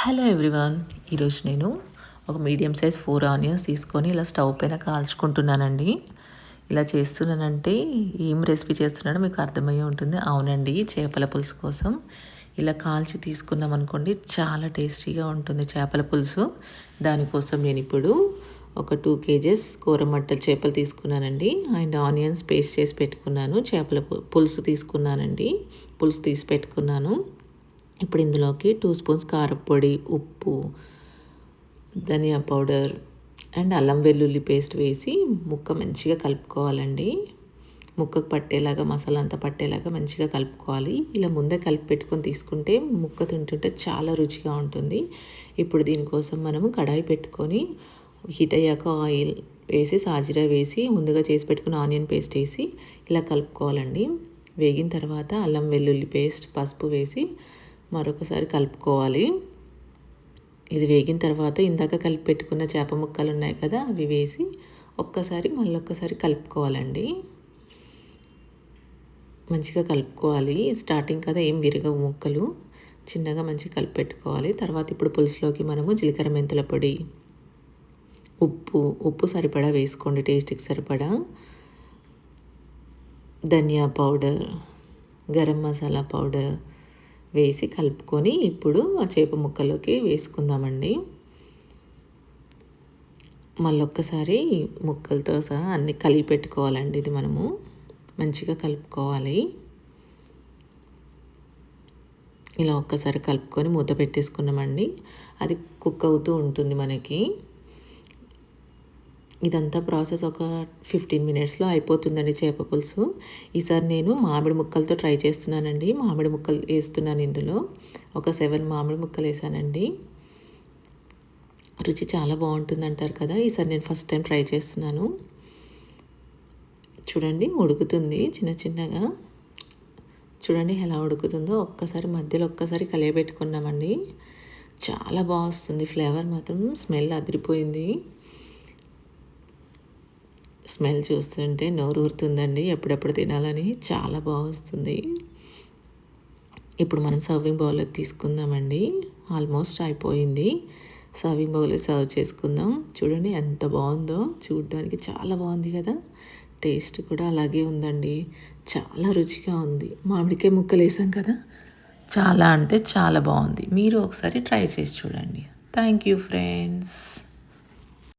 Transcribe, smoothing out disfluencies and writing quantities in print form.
Hello everyone. ఈరోజు నేను ఒక మీడియం సైజ్ 4 ఆనియన్స్ తీసుకొని ఇలా స్టవ్ పైన కాల్చుకుంటున్నానండి. ఇలా చేస్తున్నానంటే ఏం రెసిపీ చేస్తున్నానో మీకు అర్థమయ్యే ఉంటుంది. అవునండి, చేపల పులుసు కోసం ఇలా కాల్చి తీసుకున్నాం అనుకోండి, చాలా టేస్టీగా ఉంటుంది చేపల పులుసు. దానికోసం నేను ఇప్పుడు ఒక 2 కేజెస్ కూరమట్టలు చేపలు తీసుకున్నానండి. అండ్ ఆనియన్స్ పేస్ట్ చేసి పెట్టుకున్నాను. చేపల పులుసు తీసుకున్నానండి. పులుసు తీసి పెట్టుకున్నాను. ఇప్పుడు ఇందులోకి 2 స్పూన్స్ కారపొడి, ఉప్పు, ధనియా పౌడర్ అండ్ అల్లం వెల్లుల్లి పేస్ట్ వేసి ముక్క మంచిగా కలుపుకోవాలండి. ముక్కకు పట్టేలాగా, మసాలా అంతా పట్టేలాగా మంచిగా కలుపుకోవాలి. ఇలా ముందే కలిపి పెట్టుకొని తీసుకుంటే ముక్క తింటుంటే చాలా రుచిగా ఉంటుంది. ఇప్పుడు దీనికోసం మనము కడాయి పెట్టుకొని హీట్ అయ్యాక ఆయిల్ వేసి, సాజీరా వేసి, ముందుగా చేసి పెట్టుకున్న ఆనియన్ పేస్ట్ వేసి ఇలా కలుపుకోవాలండి. వేగిన తర్వాత అల్లం వెల్లుల్లి పేస్ట్, పసుపు వేసి మరొకసారి కలుపుకోవాలి. ఇది వేగిన తర్వాత ఇందాక కలిపి పెట్టుకున్న చేప ముక్కలు ఉన్నాయి కదా, అవి వేసి మళ్ళొక్కసారి కలుపుకోవాలండి. మంచిగా కలుపుకోవాలి. స్టార్టింగ్ కదా, ఏం విరగవు ముక్కలు. చిన్నగా మంచిగా కలిపి పెట్టుకోవాలి. తర్వాత ఇప్పుడు పులుసులోకి మనము జీలకర్ర మెంతుల పొడి, ఉప్పు సరిపడా వేసుకోండి, టేస్ట్కి సరిపడా, ధనియా పౌడర్, గరం మసాలా పౌడర్ వేసి కలుపుకొని ఇప్పుడు ఆ చేప ముక్కలోకి వేసుకుందామండి. మళ్ళొక్కసారి ముక్కలతో సహా అన్నీ కలిపి పెట్టుకోవాలండి. ఇది మనము మంచిగా కలుపుకోవాలి. ఇలా ఒక్కసారి కలుపుకొని మూత పెట్టేసుకున్నామండి. అది కుక్ అవుతూ ఉంటుంది మనకి. ఇదంతా ప్రాసెస్ ఒక 15 మినిట్స్లో అయిపోతుందండి చేప పులుసు. ఈసారి నేను మామిడి ముక్కలతో ట్రై చేస్తున్నానండి. మామిడి ముక్కలు వేస్తున్నాను ఇందులో. ఒక 7 మామిడి ముక్కలు వేసానండి. రుచి చాలా బాగుంటుంది అంటారు కదా, ఈసారి నేను ఫస్ట్ టైం ట్రై చేస్తున్నాను. చూడండి, ఉడుకుతుంది చిన్న చిన్నగా. చూడండి ఎలా ఉడుకుతుందో. మధ్యలో ఒక్కసారి కలియబెట్టుకున్నామండి. చాలా బాగా వస్తుంది. ఫ్లేవర్ మాత్రం స్మెల్ అదిరిపోయింది. స్మెల్ చూస్తుంటే నోరు ఊరుతుందండి, ఎప్పుడెప్పుడు తినాలని. చాలా బాగా వస్తుంది. ఇప్పుడు మనం సర్వింగ్ బౌల్లోకి తీసుకుందామండి. ఆల్మోస్ట్ అయిపోయింది. సర్వింగ్ బౌల్లో సర్వ్ చేసుకుందాం. చూడండి ఎంత బాగుందో, చూడడానికి చాలా బాగుంది కదా. టేస్ట్ కూడా అలాగే ఉందండి. చాలా రుచిగా ఉంది. మామిడికాయ ముక్కలు వేసాం కదా, చాలా అంటే చాలా బాగుంది. మీరు ఒకసారి ట్రై చేసి చూడండి. Thank you friends.